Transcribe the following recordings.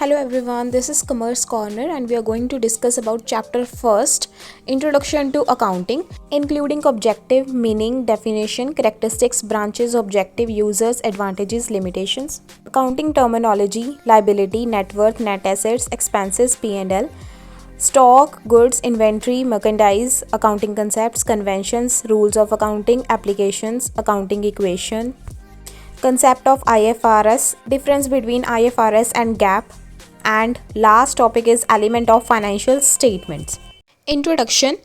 Hello everyone, this is Commerce Corner and we are going to discuss about chapter first, Introduction to Accounting, including objective, meaning, definition, characteristics, branches, objective, users, advantages, limitations, accounting terminology, liability, net worth, net assets, expenses, P&L, stock, goods, inventory, merchandise, accounting concepts, conventions, rules of accounting, applications, accounting equation, concept of IFRS, difference between IFRS and GAAP, and last topic is element of financial statements. Introduction.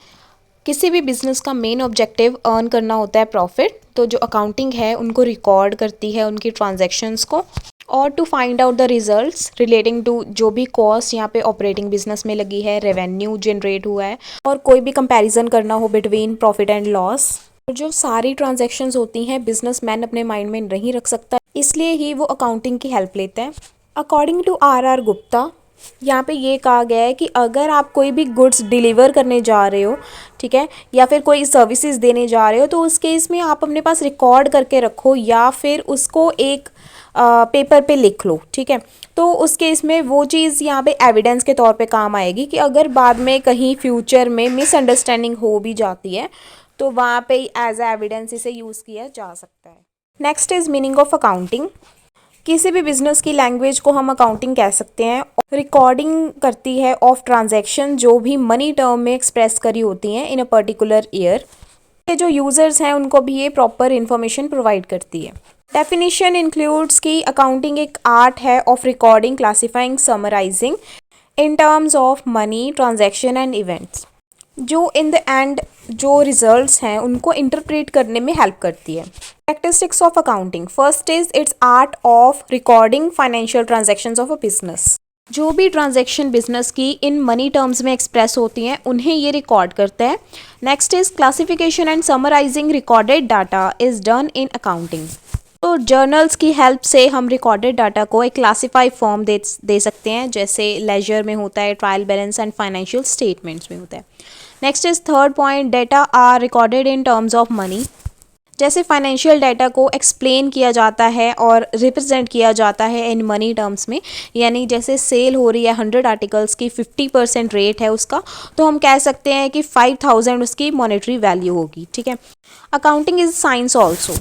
किसी भी business का main objective earn करना होता है profit, तो जो accounting है उनको रिकॉर्ड करती है उनकी ट्रांजैक्शंस को, और to find out the results relating to जो भी कॉस्ट यहाँ पे ऑपरेटिंग बिजनेस में लगी है, रेवेन्यू जनरेट हुआ है, और कोई भी कंपैरिजन करना हो बिटवीन प्रॉफिट एंड लॉस। जो सारी ट्रांजैक्शंस होती हैं बिजनेसमैन अपने माइंड में नहीं रख सकता, इसलिए ही वो अकाउंटिंग की हेल्प लेते हैं। अकॉर्डिंग टू आर गुप्ता, यहाँ पे ये कहा गया है कि अगर आप कोई भी गुड्स डिलीवर करने जा रहे हो, ठीक है, या फिर कोई सर्विसेज देने जा रहे हो, तो उस केस में आप अपने पास रिकॉर्ड करके रखो या फिर उसको एक पेपर पे लिख लो, ठीक है। तो उस केस में वो चीज़ यहाँ पे एविडेंस के तौर पे काम आएगी कि अगर बाद में कहीं फ्यूचर में मिसअंडरस्टैंडिंग हो भी जाती है तो वहाँ पे एज ए एविडेंस इसे यूज़ किया जा सकता है। Next is meaning of accounting. किसी भी बिजनेस की लैंग्वेज को हम अकाउंटिंग कह सकते हैं। रिकॉर्डिंग करती है ऑफ ट्रांजैक्शन जो भी मनी टर्म में एक्सप्रेस करी होती हैं इन अ पर्टिकुलर ईयर। ये जो यूजर्स हैं उनको भी ये प्रॉपर इन्फॉर्मेशन प्रोवाइड करती है। डेफिनेशन इंक्लूड्स कि अकाउंटिंग एक आर्ट है of recording, classifying, summarising in terms of money, transaction and events, जो इन द एंड जो रिजल्ट्स हैं उनको इंटरप्रेट करने में हेल्प करती है। Characteristics of accounting. First is its art of recording financial transactions of a business. जो भी ट्रांजैक्शन बिजनेस की इन मनी टर्म्स में एक्सप्रेस होती हैं उन्हें ये रिकॉर्ड करता है। Next is classification and summarising recorded data is done in accounting. तो जर्नल्स की हेल्प से हम रिकॉर्डेड डाटा को एक क्लासीफाइड फॉर्म दे सकते हैं, जैसे लेजर में होता है, trial balance and financial statements में होता है। Next is third point, data are recorded in terms of money. जैसे फाइनेंशियल डाटा को एक्सप्लेन किया जाता है और रिप्रेजेंट किया जाता है इन मनी टर्म्स में, यानी जैसे सेल हो रही है 100 आर्टिकल्स की, 50% रेट है उसका, तो हम कह सकते हैं कि 5000 उसकी मॉनेटरी वैल्यू होगी, ठीक है। अकाउंटिंग इज साइंस ऑल्सो,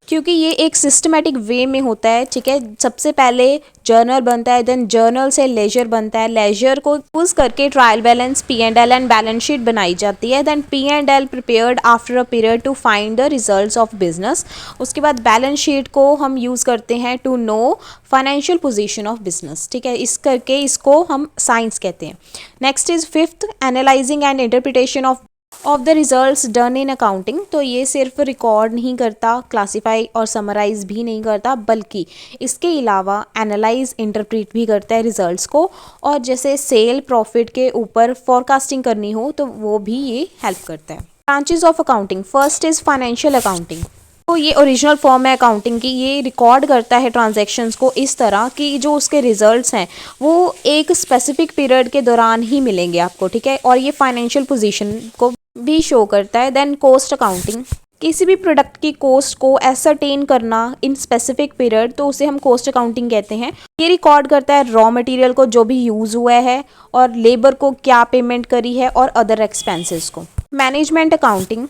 क्योंकि ये एक सिस्टमेटिक वे में होता है, ठीक है। सबसे पहले जर्नल बनता है, देन जर्नल से लेजर बनता है, लेजर को यूज करके trial balance, P&L and balance sheet बनाई जाती है, then P&L prepared after a period to find the results of business. उसके बाद बैलेंस शीट को हम यूज़ करते हैं to know financial position of business, ठीक है। इस करके इसको हम साइंस कहते हैं। Next is fifth, analysing and interpretation of the results done in accounting. तो ये सिर्फ रिकॉर्ड नहीं करता, क्लासीफाई और समराइज भी नहीं करता, बल्कि इसके अलावा एनालाइज, इंटरप्रेट भी करता है रिजल्ट्स को, और जैसे सेल प्रॉफिट के ऊपर फोरकास्टिंग करनी हो तो वो भी ये हेल्प करता है। Branches of accounting. First is financial accounting. तो ये ओरिजिनल फॉर्म है अकाउंटिंग की। ये रिकॉर्ड करता है ट्रांजैक्शंस को इस तरह कि जो उसके रिजल्ट्स हैं वो एक स्पेसिफिक पीरियड के दौरान ही मिलेंगे आपको, ठीक है, और ये फाइनेंशियल पोजीशन को भी शो करता है। Then cost accounting. किसी भी प्रोडक्ट की कॉस्ट को एसरटेन करना इन स्पेसिफिक पीरियड, तो उसे हम कॉस्ट अकाउंटिंग कहते हैं। ये रिकॉर्ड करता है रॉ मटेरियल को जो भी यूज़ हुआ है, और लेबर को क्या पेमेंट करी है, और अदर एक्सपेंसेस को। Management accounting.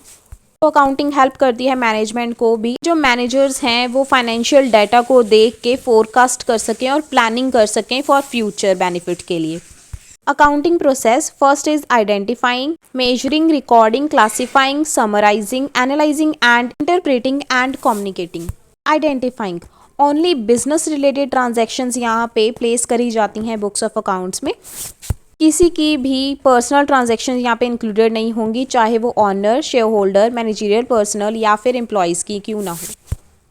तो अकाउंटिंग हेल्प करती है मैनेजमेंट को भी। जो मैनेजर्स हैं वो फाइनेंशियल डाटा को देख के फोरकास्ट कर सकें और प्लानिंग कर सकें फॉर फ्यूचर बेनिफिट के लिए। Accounting process. First is identifying, measuring, recording, classifying, summarising, analysing and interpreting and communicating. Identifying, only business related transactions यहाँ पे प्लेस करी जाती हैं बुक्स ऑफ अकाउंट्स में। किसी की भी पर्सनल ट्रांजैक्शन यहाँ पे इंक्लूडेड नहीं होंगी, चाहे वो owner, share holder, managerial personnel या फिर एम्प्लॉयज़ की क्यों ना हो।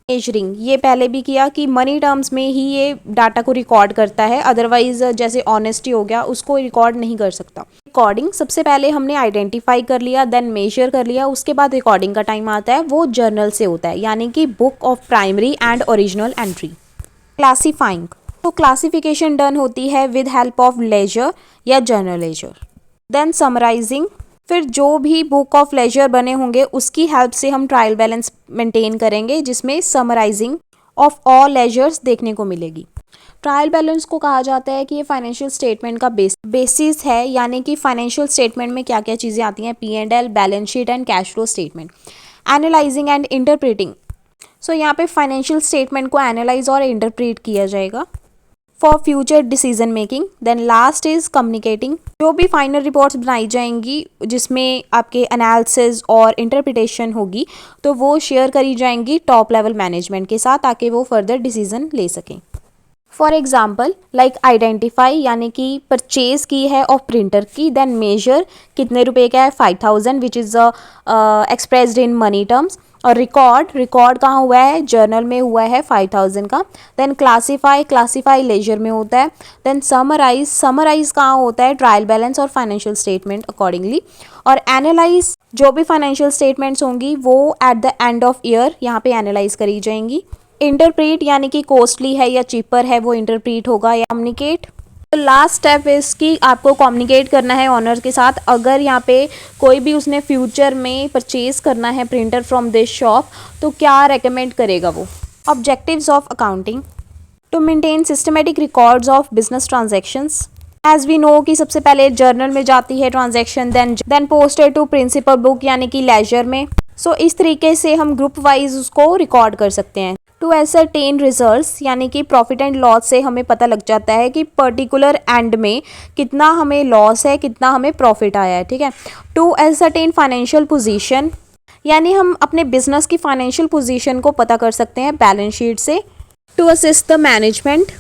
मेजरिंग, ये पहले भी किया कि मनी टर्म्स में ही ये डाटा को रिकॉर्ड करता है, अदरवाइज जैसे ऑनेस्टी हो गया उसको रिकॉर्ड नहीं कर सकता। रिकॉर्डिंग, सबसे पहले हमने आइडेंटिफाई कर लिया, देन मेजर कर लिया, उसके बाद रिकॉर्डिंग का टाइम आता है, वो जर्नल से होता है, यानी कि book of primary and original entry. Classifying, तो क्लासिफिकेशन डन होती है विद हेल्प ऑफ लेजर या जर्नल लेजर। देन समराइजिंग, फिर जो भी बुक ऑफ लेजर बने होंगे उसकी हेल्प से हम ट्रायल बैलेंस मेंटेन करेंगे, जिसमें समराइजिंग ऑफ ऑल लेजर्स देखने को मिलेगी। ट्रायल बैलेंस को कहा जाता है कि ये फाइनेंशियल स्टेटमेंट का बेसिस है, यानी कि फाइनेंशियल स्टेटमेंट में क्या क्या चीज़ें आती हैं, P&L, balance sheet and cash flow statement. Analysing and interpreting, so यहाँ पे फाइनेंशियल स्टेटमेंट को एनालाइज और इंटरप्रेट किया जाएगा for future decision making. Then last is communicating, जो भी फाइनल रिपोर्ट्स बनाई जाएंगी जिसमें आपके एनालिसिस और इंटरप्रिटेशन होगी तो वो शेयर करी जाएंगी टॉप लेवल मैनेजमेंट के साथ ताकि वो फर्दर डिसीजन ले सकें। फॉर एग्जाम्पल लाइक आइडेंटिफाई, यानी कि परचेज की है ऑफ प्रिंटर की, देन मेजर कितने रुपए का है 5000 which is expressed in money terms. और रिकॉर्ड कहाँ हुआ है, जर्नल में हुआ है 5000 का। देन क्लासीफाई लेजर में होता है। देन समराइज कहाँ होता है, ट्रायल बैलेंस और फाइनेंशियल स्टेटमेंट अकॉर्डिंगली। और एनालाइज, जो भी फाइनेंशियल स्टेटमेंट्स होंगी वो at the end of year यहाँ पे एनालाइज करी जाएंगी। इंटरप्रीट, यानी कि कॉस्टली है या चीपर है वो इंटरप्रीट होगा। या कम्युनिकेट, तो लास्ट स्टेप इज कि आपको कम्युनिकेट करना है ऑनर के साथ। अगर यहाँ पे कोई भी उसने फ्यूचर में परचेज करना है प्रिंटर फ्रॉम दिस शॉप तो क्या रेकमेंड करेगा वो। Objectives of accounting, to maintain systematic records of business transactions. As we know कि सबसे पहले जर्नल में जाती है transaction, then posted to principal book यानी कि लेजर में। सो इस तरीके से हम ग्रुप वाइज उसको रिकॉर्ड कर सकते हैं। टू एसरटेन रिजल्ट्स, यानी कि प्रॉफिट एंड लॉस से हमें पता लग जाता है कि पर्टिकुलर एंड में कितना हमें लॉस है कितना हमें प्रॉफिट आया है, ठीक है। टू एसरटेन फाइनेंशियल पोजीशन, यानी हम अपने बिजनेस की फाइनेंशियल पोजीशन को पता कर सकते हैं बैलेंस शीट से। To assist the management,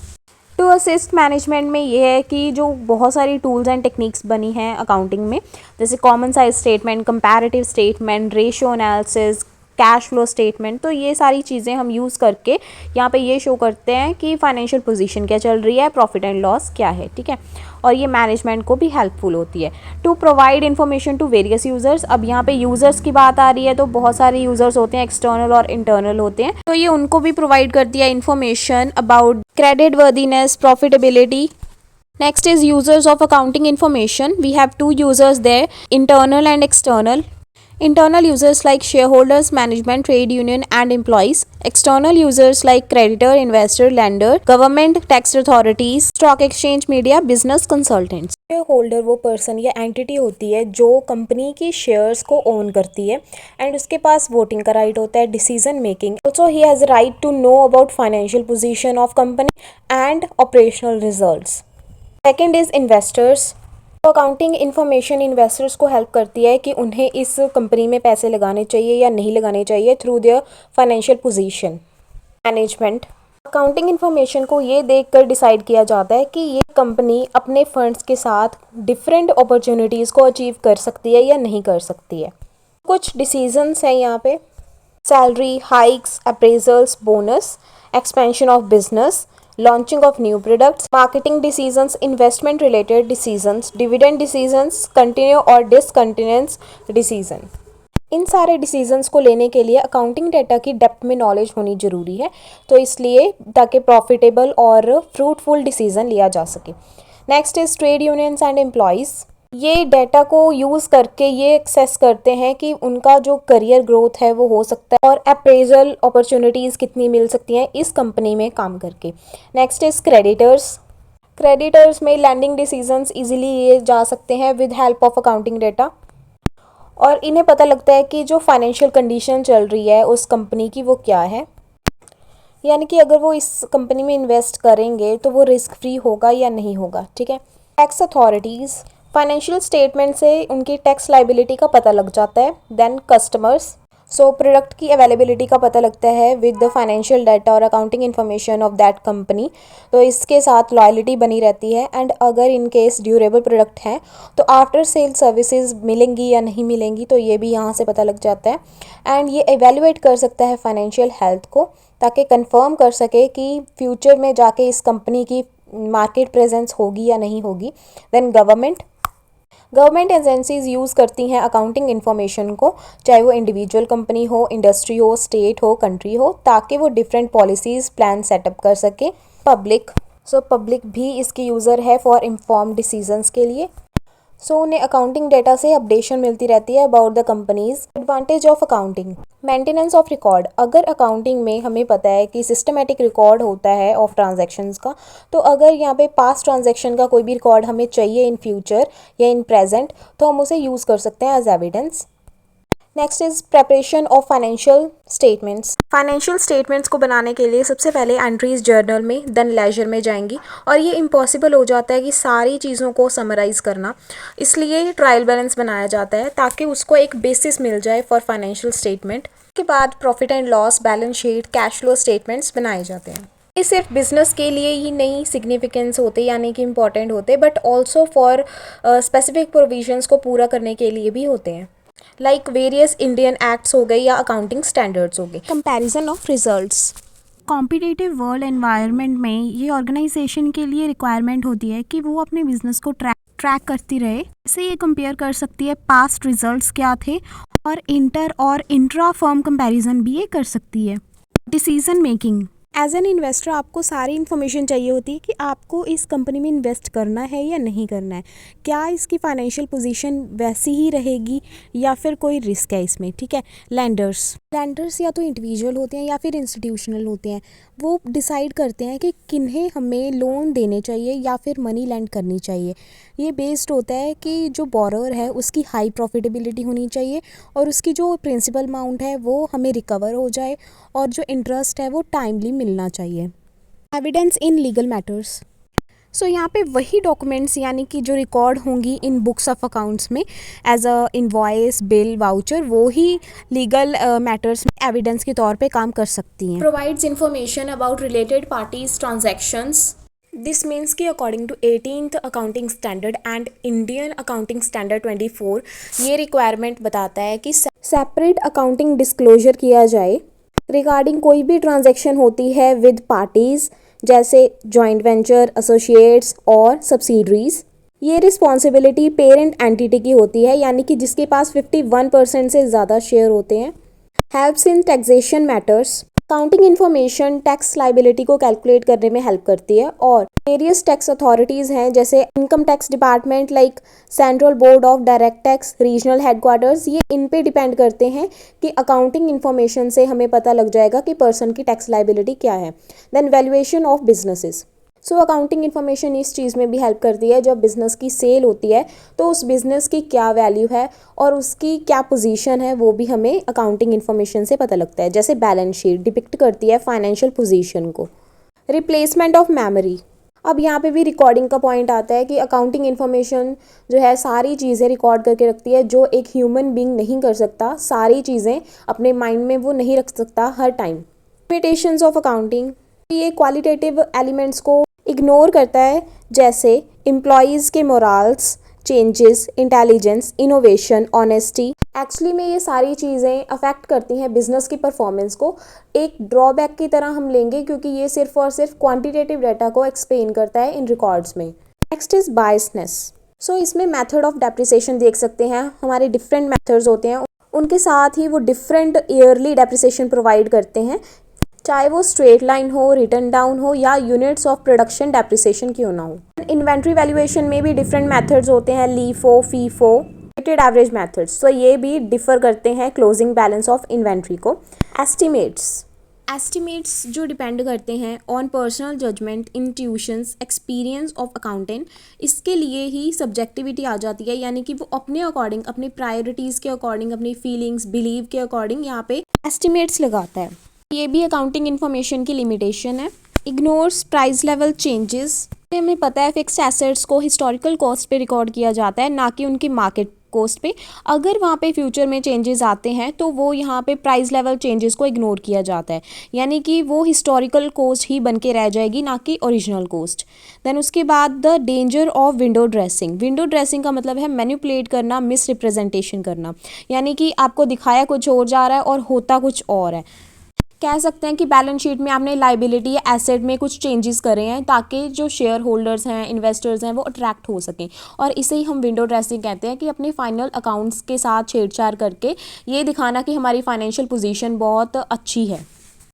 to assist management में ये है कि जो बहुत सारी टूल्स एंड टेक्निक्स बनी हैं अकाउंटिंग में, जैसे common size statement, comparative statement, ratio analysis, cash flow statement, तो ये सारी चीज़ें हम यूज़ करके यहाँ पे ये शो करते हैं कि फाइनेंशियल पोजीशन क्या चल रही है, प्रॉफिट एंड लॉस क्या है, ठीक है। और ये मैनेजमेंट को भी हेल्पफुल होती है। To provide information to various users, अब यहाँ पे यूज़र्स की बात आ रही है तो बहुत सारे यूज़र्स होते हैं, एक्सटर्नल और इंटरनल होते हैं, तो ये उनको भी प्रोवाइड करती है information about creditworthiness, profitability. Next is users of accounting information, we have two users there, internal and external. Internal users like shareholders, management, trade union and employees. External users like creditor, investor, lender, government, tax authorities, stock exchange, media, business consultants. Shareholder वो person या entity होती है जो company की shares को own करती है and उसके पास वोटिंग का राइट होता है, decision making. Also he has right to know about financial position of company and operational results. Second is investors. Accounting information investors को हेल्प करती है कि उन्हें इस कंपनी में पैसे लगाने चाहिए या नहीं लगाने चाहिए through their financial position. Management, accounting information को ये देखकर डिसाइड किया जाता है कि ये कंपनी अपने फंड्स के साथ डिफरेंट अपॉर्चुनिटीज़ को अचीव कर सकती है या नहीं कर सकती है। कुछ डिसीजंस हैं यहाँ पे, salary hikes, appraisals, bonus, expansion of business, launching of new products, marketing decisions, investment related decisions, dividend decisions, continue और discontinuance decision। इन सारे डिसीजंस को लेने के लिए अकाउंटिंग डेटा की डेप्थ में नॉलेज होनी ज़रूरी है, तो इसलिए ताकि प्रॉफिटेबल और फ्रूटफुल डिसीजन लिया जा सके। Next is trade unions and employees, ये डेटा को यूज़ करके ये एक्सेस करते हैं कि उनका जो करियर ग्रोथ है वो हो सकता है और अप्रेजल अपॉर्चुनिटीज़ कितनी मिल सकती हैं इस कंपनी में काम करके। नेक्स्ट इज क्रेडिटर्स में लैंडिंग डिसीजंस इजीली लिए जा सकते हैं with help of accounting data और इन्हें पता लगता है कि जो फाइनेंशियल कंडीशन चल रही है उस कंपनी की वो क्या है, यानी कि अगर वो इस कंपनी में इन्वेस्ट करेंगे तो वो रिस्क फ्री होगा या नहीं होगा, ठीक है। टैक्स अथॉरिटीज़, फाइनेंशियल स्टेटमेंट से उनकी टैक्स लाइबिलिटी का पता लग जाता है। देन कस्टमर्स, सो प्रोडक्ट की अवेलेबिलिटी का पता लगता है विद द फाइनेंशियल डाटा और accounting information of that company, तो इसके साथ लॉयल्टी बनी रहती है। एंड अगर इन केस ड्यूरेबल प्रोडक्ट हैं तो आफ्टर सेल सर्विसेज मिलेंगी या नहीं मिलेंगी तो ये भी यहाँ से पता लग जाता है। एंड ये एवेलुएट कर सकता है फाइनेंशियल हेल्थ को ताकि कंफर्म कर सके कि फ्यूचर में जाके इस कंपनी की मार्केट प्रेजेंस होगी या नहीं होगी। देन गवर्नमेंट एजेंसीज यूज़ करती हैं अकाउंटिंग इन्फॉर्मेशन को, चाहे वो इंडिविजुअल कंपनी हो, इंडस्ट्री हो, स्टेट हो, कंट्री हो, ताकि वो डिफरेंट पॉलिसीज़ प्लान सेटअप कर सके। पब्लिक भी इसकी यूज़र है फॉर इन्फॉर्म डिसीजंस के लिए। सो उन्हें अकाउंटिंग डेटा से अपडेशन मिलती रहती है about the companies. Advantage of accounting, maintenance of record. अगर अकाउंटिंग में हमें पता है कि सिस्टमेटिक रिकॉर्ड होता है ऑफ ट्रांजैक्शंस का, तो अगर यहाँ पे पास्ट ट्रांजैक्शन का कोई भी रिकॉर्ड हमें चाहिए इन फ्यूचर या इन प्रेजेंट, तो हम उसे यूज़ कर सकते हैं as evidence. Next is preparation of financial statements. Financial statements को बनाने के लिए सबसे पहले एंट्रीज जर्नल में देन लेजर में जाएंगी, और ये इम्पॉसिबल हो जाता है कि सारी चीज़ों को समराइज़ करना, इसलिए ट्रायल बैलेंस बनाया जाता है ताकि उसको एक बेसिस मिल जाए फॉर फाइनेंशियल स्टेटमेंट। उसके बाद profit and loss, balance sheet, cash flow statements बनाए जाते हैं। ये सिर्फ बिजनेस के लिए ही नहीं सिग्निफिकेंस होते यानी कि इम्पॉर्टेंट होते, but also for specific provisions को पूरा करने के लिए भी होते हैं, लाइक वेरियस इंडियन एक्ट्स हो गए या अकाउंटिंग स्टैंडर्ड्स हो गए। Comparison of results. Competitive world environment में ये ऑर्गेनाइजेशन के लिए रिक्वायरमेंट होती है कि वो अपने बिजनेस को ट्रैक करती रहे। इससे ये कंपेयर कर सकती है पास्ट रिजल्ट्स क्या थे, और इंटर और इंट्रा फर्म कंपैरिजन भी ये कर सकती है। Decision making, as an investor आपको सारी इन्फॉर्मेशन चाहिए होती है कि आपको इस कंपनी में इन्वेस्ट करना है या नहीं करना है, क्या इसकी फाइनेंशियल पोजीशन वैसी ही रहेगी या फिर कोई रिस्क है इसमें, ठीक है। लैंडर्स या तो इंडिविजुअल होते हैं या फिर इंस्टीट्यूशनल होते हैं, वो डिसाइड करते हैं कि किन्हें हमें लोन देने चाहिए या फिर मनी लैंड करनी चाहिए। ये बेस्ड होता है कि जो बोरोअर है उसकी हाई प्रॉफिटेबिलिटी होनी चाहिए और उसकी जो प्रिंसिपल अमाउंट है वो हमें रिकवर हो जाए, और जो इंटरेस्ट है वो टाइमली मिलना चाहिए। Evidence in legal matters. So यहाँ पे वही डॉक्यूमेंट्स यानी कि जो रिकॉर्ड होंगी इन बुक्स ऑफ अकाउंट्स में as a invoice, bill, voucher, वो ही लीगल मैटर्स में एविडेंस के तौर पे काम कर सकती हैं। Provides information about related parties transactions. This means कि according to 18th accounting standard and Indian accounting standard 24, ये रिक्वायरमेंट बताता है कि सेपरेट अकाउंटिंग डिस्क्लोजर किया जाए रिगार्डिंग कोई भी ट्रांजैक्शन होती है विद पार्टीज, जैसे जॉइंट वेंचर, एसोसिएट्स और सब्सिडरीज। ये रिस्पॉन्सिबिलिटी पेरेंट एंटिटी की होती है, यानी कि जिसके पास 51% से ज़्यादा शेयर होते हैं। Helps in taxation matters. Accounting information tax liability को कैलकुलेट करने में हेल्प करती है, और वेरियस टैक्स अथॉरिटीज़ हैं जैसे income tax department, like central board of direct tax, regional headquarters, ये इन पे डिपेंड करते हैं कि अकाउंटिंग इन्फॉर्मेशन से हमें पता लग जाएगा कि पर्सन की टैक्स लाइबिलिटी क्या है। Then valuation of businesses. So accounting information इस चीज़ में भी हेल्प करती है, जब बिज़नेस की सेल होती है तो उस बिज़नेस की क्या वैल्यू है और उसकी क्या पोजीशन है, वो भी हमें अकाउंटिंग इन्फॉर्मेशन से पता लगता है। जैसे बैलेंस शीट डिपिक्ट करती है फाइनेंशियल पोजीशन को। Replacement of memory. अब यहाँ पे भी रिकॉर्डिंग का पॉइंट आता है कि अकाउंटिंग इन्फॉर्मेशन जो है सारी चीज़ें रिकॉर्ड करके रखती है, जो एक ह्यूमन बीइंग नहीं कर सकता। सारी चीज़ें अपने माइंड में वो नहीं रख सकता हर टाइम। लिमिटेशंस ऑफ अकाउंटिंग, ये क्वालिटेटिव एलिमेंट्स को इग्नोर करता है, जैसे एम्प्लॉयज़ के morals, changes, intelligence, innovation, honesty. Actually में ये सारी चीज़ें अफेक्ट करती हैं बिजनेस की परफॉर्मेंस को। एक ड्रॉबैक की तरह हम लेंगे, क्योंकि ये सिर्फ और सिर्फ क्वांटिटेटिव डाटा को एक्सप्लेन करता है इन रिकॉर्ड्स में। Next is business. सो इसमें मेथड ऑफ डेप्रिसिएशन देख सकते हैं, हमारे डिफरेंट मेथड्स होते हैं, उनके साथ ही वो डिफरेंट ईयरली डेप्रिसिएशन प्रोवाइड करते हैं, चाहे वो स्ट्रेट लाइन हो, रिटर्न डाउन हो, या यूनिट्स ऑफ प्रोडक्शन डेप्रिसिएशन क्यों ना हो। इन्वेंट्री वैल्यूएशन में भी डिफरेंट मेथड्स होते हैं, LIFO, FIFO, weighted average methods. तो ये भी डिफर करते हैं क्लोजिंग बैलेंस ऑफ इन्वेंट्री को। एस्टिमेट्स जो डिपेंड करते हैं on personal judgement, intuitions, experience of accountant, इसके लिए ही सब्जेक्टिविटी आ जाती है, यानी कि वो अपने अकॉर्डिंग, अपनी प्रायोरिटीज़ के अकॉर्डिंग, अपनी फीलिंग्स, बिलीव के अकॉर्डिंग यहाँ पे एस्टिमेट्स लगाता है। ये भी अकाउंटिंग इन्फॉर्मेशन की लिमिटेशन है। Ignores price level changes. हमें पता है फिक्स्ड एसेट्स को हिस्टोरिकल कॉस्ट पे रिकॉर्ड किया जाता है, ना कि उनकी मार्केट कॉस्ट पे। अगर वहाँ पे फ्यूचर में चेंजेस आते हैं तो वो यहाँ पे प्राइस लेवल चेंजेस को इग्नोर किया जाता है, यानी कि वो हिस्टोरिकल कॉस्ट ही बन के रह जाएगी, ना कि ओरिजिनल कॉस्ट। देन उसके बाद the danger of window dressing. Window dressing का मतलब है मैनिपुलेट करना, मिस रिप्रेजेंटेशन करना, यानी कि आपको दिखाया कुछ और जा रहा है और होता कुछ और है। कह सकते हैं कि बैलेंस शीट में आपने लाइबिलिटी या एसेट में कुछ चेंजेस करे हैं ताकि जो शेयर होल्डर्स हैं, इन्वेस्टर्स हैं, वो अट्रैक्ट हो सकें, और इसे ही हम विंडो ड्रेसिंग कहते हैं कि अपने फाइनल अकाउंट्स के साथ छेड़छाड़ करके ये दिखाना कि हमारी फाइनेंशियल पोजीशन बहुत अच्छी है।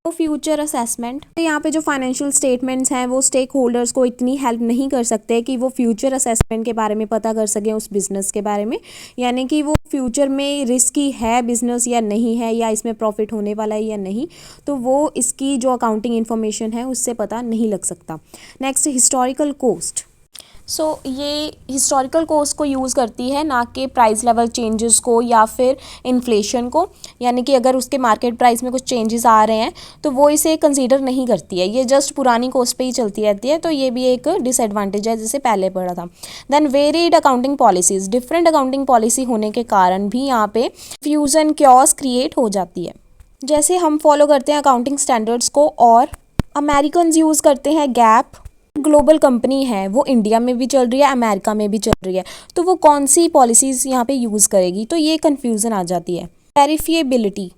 तो फ्यूचर असेसमेंट, तो यहाँ पे जो फाइनेंशियल स्टेटमेंट्स हैं वो स्टेक होल्डर्स को इतनी हेल्प नहीं कर सकते कि वो फ्यूचर असेसमेंट के बारे में पता कर सकें उस बिज़नेस के बारे में, यानी कि वो फ्यूचर में रिस्की है बिज़नेस या नहीं है, या इसमें प्रॉफिट होने वाला है या नहीं, तो वो इसकी जो अकाउंटिंग इन्फॉर्मेशन है उससे पता नहीं लग सकता। Next, historical cost. सो ये हिस्टोरिकल कॉस्ट को यूज़ करती है, ना कि प्राइस लेवल चेंजेस को या फिर इन्फ्लेशन को, यानी कि अगर उसके मार्केट प्राइस में कुछ चेंजेस आ रहे हैं तो वो इसे कंसीडर नहीं करती है, ये जस्ट पुरानी कॉस्ट पे ही चलती रहती है। तो ये भी एक डिसएडवांटेज है जिसे पहले पढ़ा था। Then varied accounting policies, different accounting policy होने के कारण भी यहाँ पे फ्यूजन क्योस क्रिएट हो जाती है। जैसे हम फॉलो करते हैं अकाउंटिंग स्टैंडर्ड्स को और अमेरिकन यूज़ करते हैं गैप, ग्लोबल कंपनी है वो इंडिया में भी चल रही है, अमेरिका में भी चल रही है, तो वो कौन सी पॉलिसीज़ यहाँ पे यूज़ करेगी, तो ये कन्फ्यूज़न आ जाती है। वेरिफिएबिलिटी,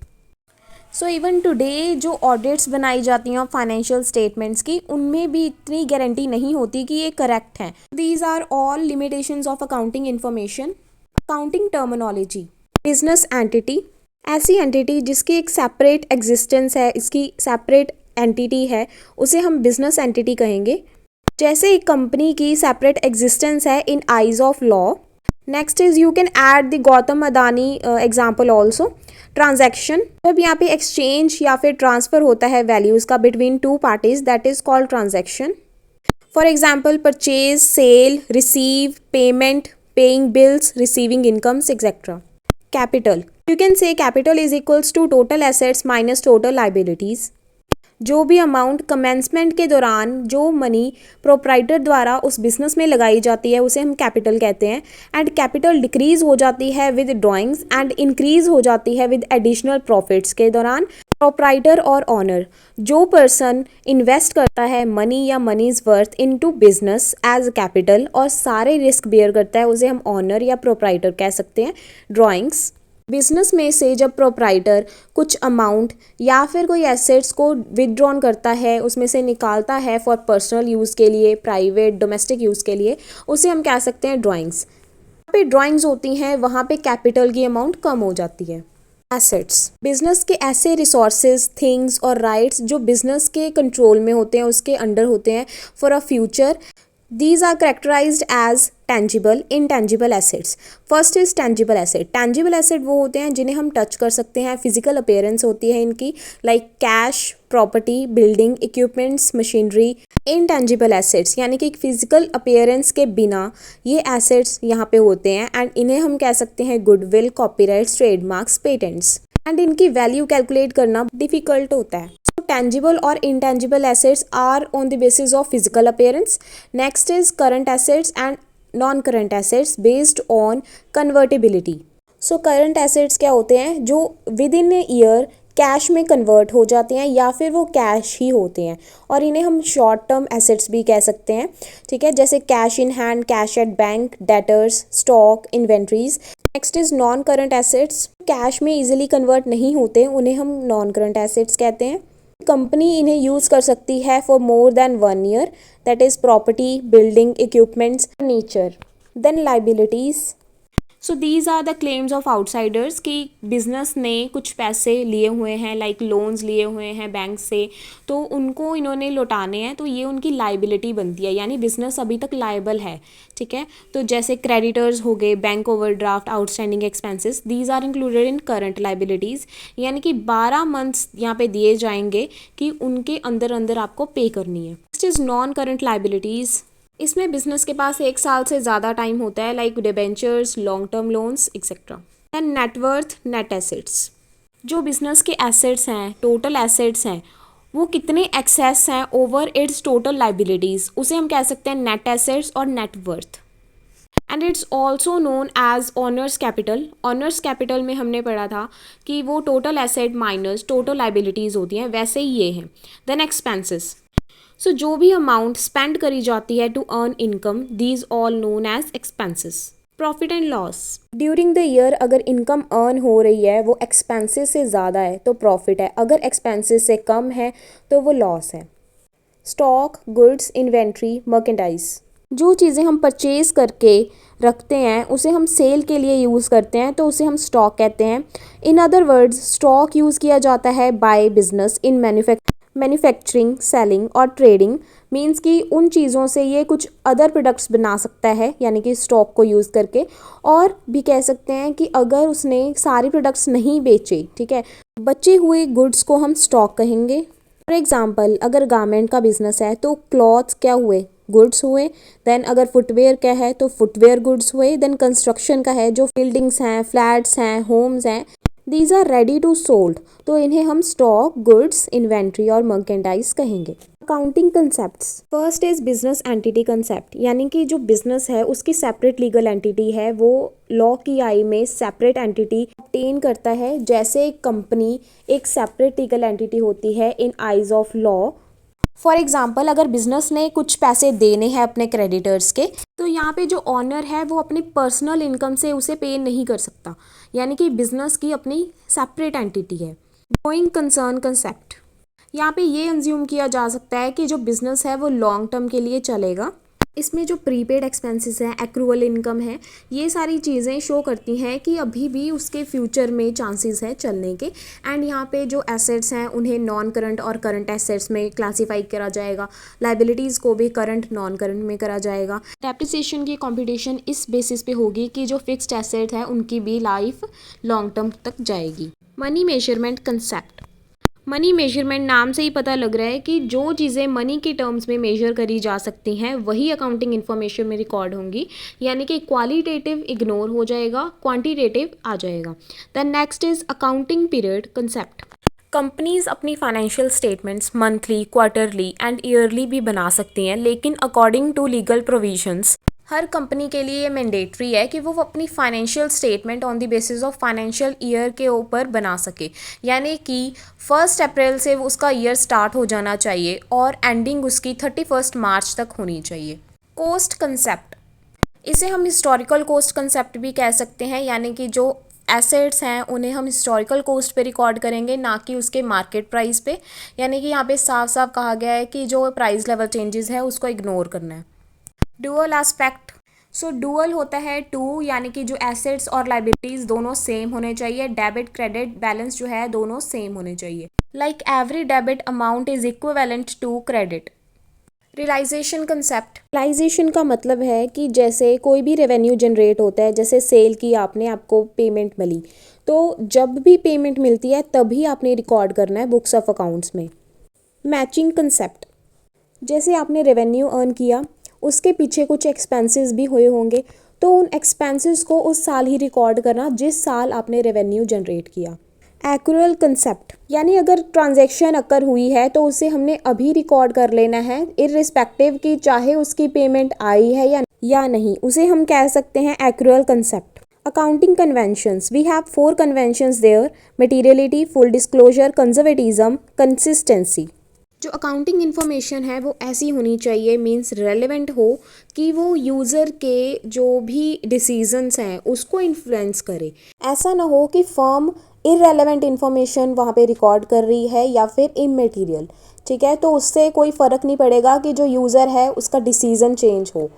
सो इवन टुडे जो ऑडिट्स बनाई जाती हैं फाइनेंशियल स्टेटमेंट्स की, उनमें भी इतनी गारंटी नहीं होती कि ये करेक्ट हैं। These are all limitations of accounting information. Accounting terminology, business entity, ऐसी एंटिटी जिसकी एक सेपरेट एग्जिस्टेंस है, इसकी सेपरेट एंटिटी है, उसे हम बिजनेस एंटिटी कहेंगे। जैसे एक कंपनी की सेपरेट एग्जिस्टेंस है इन eyes of law. Next is you can add the Gautam Adani example also. Transaction, जब यहाँ पे एक्सचेंज या फिर ट्रांसफर होता है वैल्यूज़ का between two parties, that is called transaction. For example purchase, sale, receive, payment, paying bills, receiving incomes etcetera. Capital, you can say capital is equals to total assets minus total liabilities. जो भी amount commencement के दौरान जो money proprietor द्वारा उस business में लगाई जाती है उसे हम कैपिटल कहते हैं। एंड कैपिटल डिक्रीज हो जाती है विद ड्राइंग्स एंड इंक्रीज हो जाती है विद एडिशनल प्रॉफिट्स के दौरान। प्रोप्राइटर और ऑनर, जो पर्सन इन्वेस्ट करता है मनी या money's worth into business as capital और सारे रिस्क बेयर करता है, उसे हम ऑनर या प्रोप्राइटर कह सकते हैं। ड्राइंग्स, बिजनेस में से जब प्रोप्राइटर कुछ अमाउंट या फिर कोई एसेट्स को विदड्रॉन करता है, उसमें से निकालता है फॉर पर्सनल यूज़ के लिए, प्राइवेट डोमेस्टिक यूज़ के लिए, उसे हम कह सकते हैं ड्राइंग्स। जहाँ पे ड्राइंग्स होती हैं वहाँ पे कैपिटल की अमाउंट कम हो जाती है। एसेट्स, बिजनेस के ऐसे रिसोर्सेज, थिंग्स और राइट्स जो बिजनेस के कंट्रोल में होते हैं, उसके अंडर होते हैं for a future. These are categorized as tangible, intangible assets. First is tangible asset. Tangible asset वो होते हैं जिन्हें हम टच कर सकते हैं, फिजिकल अपीयरेंस होती है इनकी, like cash, property, building, equipments, machinery. Intangible assets यानी कि फिजिकल अपीयरेंस के बिना ये एसेट्स यहाँ पे होते हैं एंड इन्हें हम कह सकते हैं goodwill, copyrights, trademarks, patents. And इनकी वैल्यू कैलकुलेट करना डिफिकल्ट होता है। Tangible or intangible assets are on the basis of physical appearance. Next is current assets and non-current assets based on convertibility. So current assets क्या होते हैं, जो within a year cash में convert हो जाते हैं या फिर वो कैश ही होते हैं, और इन्हें हम शॉर्ट टर्म एसेट्स भी कह सकते हैं। ठीक है, जैसे cash in hand, cash at bank, debtors, stock, inventories. Next is non current assets, cash में इजीली कन्वर्ट नहीं होते, उन्हें हम नॉन करंट एसेट्स कहते हैं। कंपनी इन्हें यूज़ कर सकती है for more than 1 year, that is property, building, equipments, furniture. Then liabilities, so these are the claims of outsiders कि बिजनेस ने कुछ पैसे लिए हुए हैं, लाइक लोन्स लिए हुए हैं बैंक से, तो उनको इन्होंने लौटाने हैं, तो ये उनकी लाइबिलिटी बनती है, यानी बिजनेस अभी तक लायबल है। ठीक है, तो जैसे क्रेडिटर्स हो गए, bank overdraft, outstanding expenses, these are included in current liabilities, यानी कि 12 मंथ्स यहाँ पे दिए जाएंगे कि उनके अंदर अंदर आपको पे करनी है। Next is non current liabilities, इसमें बिजनेस के पास 1 साल से ज़्यादा टाइम होता है, like debentures, long term loans etcetera. And net worth, net assets, जो बिजनेस के एसेट्स हैं, टोटल एसेट्स हैं, वो कितने एक्सेस हैं ओवर इट्स टोटल लाइबिलिटीज़, उसे हम कह सकते हैं नेट एसेट्स और net worth. And it's also known as owner's capital. Owner's capital में हमने पढ़ा था कि वो total asset minus total liabilities होती हैं, वैसे ही ये हैं। देन एक्सपेंसेस, सो जो भी अमाउंट स्पेंड करी जाती है to earn income, these all known as expenses. Profit and loss, during the year अगर इनकम अर्न हो रही है वो एक्सपेंसेस से ज़्यादा है तो प्रॉफिट है, अगर एक्सपेंसेस से कम है तो वो लॉस है। स्टॉक, गुड्स, इन्वेंट्री, मर्केंडाइज, जो चीज़ें हम परचेज करके रखते हैं उसे हम सेल के लिए यूज़ करते हैं तो उसे हम स्टॉक कहते हैं। In other words stock use किया जाता है by business in manufacturing, selling और ट्रेडिंग। मीन्स कि उन चीज़ों से ये कुछ अदर प्रोडक्ट्स बना सकता है, यानी कि स्टॉक को यूज़ करके। और भी कह सकते हैं कि अगर उसने सारे प्रोडक्ट्स नहीं बेचे, ठीक है, बचे हुए गुड्स को हम स्टॉक कहेंगे। फॉर एग्जांपल अगर गारमेंट का बिजनेस है तो क्लॉथ्स क्या हुए, गुड्स हुए। देन अगर फुटवेयर का है तो फुटवेयर गुड्स हुए। देन कंस्ट्रक्शन का है, जो बिल्डिंग्स हैं, फ्लैट्स हैं, होम्स हैं, these are ready to sold, तो इन्हें हम स्टॉक, गुड्स, इन्वेंट्री और मर्केंडाइज कहेंगे। Accounting concepts, first is business entity concept, यानी कि जो बिजनेस है उसकी सेपरेट लीगल एंटिटी है, वो लॉ की आई में सेपरेट एंटिटी ऑब्टेन करता है। जैसे एक कंपनी एक सेपरेट लीगल एंटिटी होती है इन eyes of law. For example अगर बिजनेस ने कुछ पैसे देने हैं अपने क्रेडिटर्स के, तो यहाँ पे जो ऑनर है वो अपनी पर्सनल इनकम से उसे पे नहीं कर सकता, यानी कि बिजनेस की अपनी सेपरेट एंटिटी है। गोइंग कंसर्न कंसेप्ट, यहाँ पे ये अंज्यूम किया जा सकता है कि जो बिजनेस है वो लॉन्ग टर्म के लिए चलेगा। इसमें जो प्रीपेड एक्सपेंसेस हैं, एक्रूअल इनकम है, ये सारी चीज़ें शो करती हैं कि अभी भी उसके फ्यूचर में चांसेस है चलने के। एंड यहाँ पे जो एसेट्स हैं उन्हें नॉन करंट और करंट एसेट्स में क्लासीफाई करा जाएगा, लाइबिलिटीज़ को भी करंट नॉन करंट में करा जाएगा। डेप्रिसिएशन की कंप्यूटेशन इस बेसिस पे होगी कि जो फिक्स्ड एसेट है उनकी भी लाइफ लॉन्ग टर्म तक जाएगी। Money measurement concept, money measurement नाम से ही पता लग रहा है कि जो चीज़ें मनी के टर्म्स में मेजर करी जा सकती हैं वही अकाउंटिंग इन्फॉर्मेशन में रिकॉर्ड होंगी, यानी कि क्वालिटेटिव इग्नोर हो जाएगा, क्वांटिटेटिव आ जाएगा। The next is accounting period concept. Companies अपनी financial statements monthly, quarterly and yearly भी बना सकती हैं, लेकिन अकॉर्डिंग टू लीगल प्रोविजंस हर कंपनी के लिए ये मैंडेटरी है कि वो अपनी financial statement on the basis of financial year के ऊपर बना सके, यानी कि 1 अप्रैल से उसका ईयर स्टार्ट हो जाना चाहिए और एंडिंग उसकी 31 मार्च तक होनी चाहिए। कोस्ट कंसेप्ट, इसे हम हिस्टोरिकल कोस्ट कंसेप्ट भी कह सकते हैं, यानी कि जो एसेट्स हैं उन्हें हम हिस्टोरिकल कोस्ट पे रिकॉर्ड करेंगे, ना कि उसके मार्केट प्राइस पे। यानी कि यहाँ पे साफ साफ कहा गया है कि जो प्राइस लेवल चेंजेस है उसको इग्नोर करना है। डुअल एस्पेक्ट, सो डुअल होता है टू, यानी कि जो एसेट्स और लाइबिलिटीज़ दोनों सेम होने चाहिए। डेबिट क्रेडिट बैलेंस जो है दोनों सेम होने चाहिए। Like every debit amount is equivalent to credit. Realisation concept, realisation का मतलब है कि जैसे कोई भी रेवेन्यू जनरेट होता है, जैसे सेल की आपने, आपको पेमेंट मिली, तो जब भी पेमेंट मिलती है तभी आपने रिकॉर्ड करना है बुक्स ऑफ अकाउंट्स में। मैचिंग कंसेप्ट, जैसे आपने रेवेन्यू अर्न किया, उसके पीछे कुछ एक्सपेंसेस भी हुए होंगे, तो उन एक्सपेंसेस को उस साल ही रिकॉर्ड करना जिस साल आपने रेवेन्यू जनरेट किया। एक्रूअल कंसेप्ट, यानी अगर ट्रांजैक्शन अकर हुई है तो उसे हमने अभी रिकॉर्ड कर लेना है, इररिस्पेक्टिव कि चाहे उसकी पेमेंट आई है या नहीं, उसे हम कह सकते हैं accrual concept. Accounting conventions, we have 4 conventions there: materiality, full disclosure, conservatism, consistency. जो अकाउंटिंग इन्फॉर्मेशन है वो ऐसी होनी चाहिए, मींस रेलेवेंट हो, कि वो यूज़र के जो भी डिसीजंस हैं उसको इन्फ्लुएंस करे। ऐसा ना हो कि फर्म इररेलेवेंट इन्फॉर्मेशन वहाँ पे रिकॉर्ड कर रही है या फिर इमटेरियल, ठीक है, तो उससे कोई फ़र्क नहीं पड़ेगा कि जो यूज़र है उसका डिसीजन चेंज हो।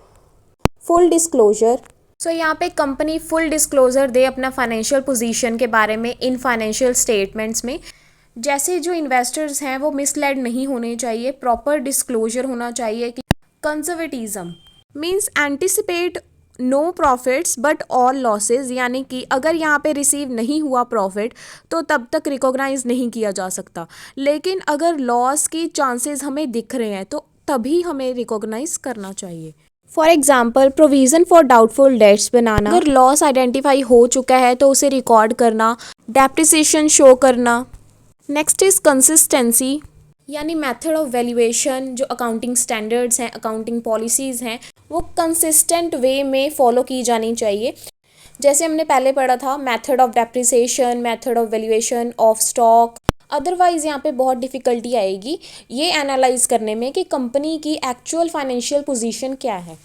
फुल डिस्क्लोजर, सो यहाँ पे कंपनी फुल डिस्क्लोजर दे अपना फाइनेंशियल पोजीशन के बारे में इन फाइनेंशियल स्टेटमेंट्स में। जैसे जो इन्वेस्टर्स हैं वो मिसलेड नहीं होने चाहिए, प्रॉपर डिस्क्लोजर होना चाहिए। कि conservatism means anticipate no profits but all losses, यानी कि अगर यहाँ पे रिसीव नहीं हुआ प्रॉफिट तो तब तक रिकॉग्नाइज नहीं किया जा सकता, लेकिन अगर लॉस की चांसेस हमें दिख रहे हैं तो तभी हमें रिकॉग्नाइज करना चाहिए। For example provision for doubtful debts बनाना, अगर लॉस आइडेंटिफाई हो चुका है तो उसे रिकॉर्ड करना, डेप्रिसिएशन शो करना। नेक्स्ट इज कंसिस्टेंसी, यानी मेथड ऑफ वैल्यूएशन, जो अकाउंटिंग स्टैंडर्ड्स हैं, अकाउंटिंग पॉलिसीज़ हैं, वो कंसिस्टेंट वे में फॉलो की जानी चाहिए। जैसे हमने पहले पढ़ा था method of depreciation, method of valuation of stock. Otherwise यहाँ पे बहुत डिफ़िकल्टी आएगी ये एनालाइज करने में कि कंपनी की एक्चुअल फाइनेंशियल पोजीशन क्या है।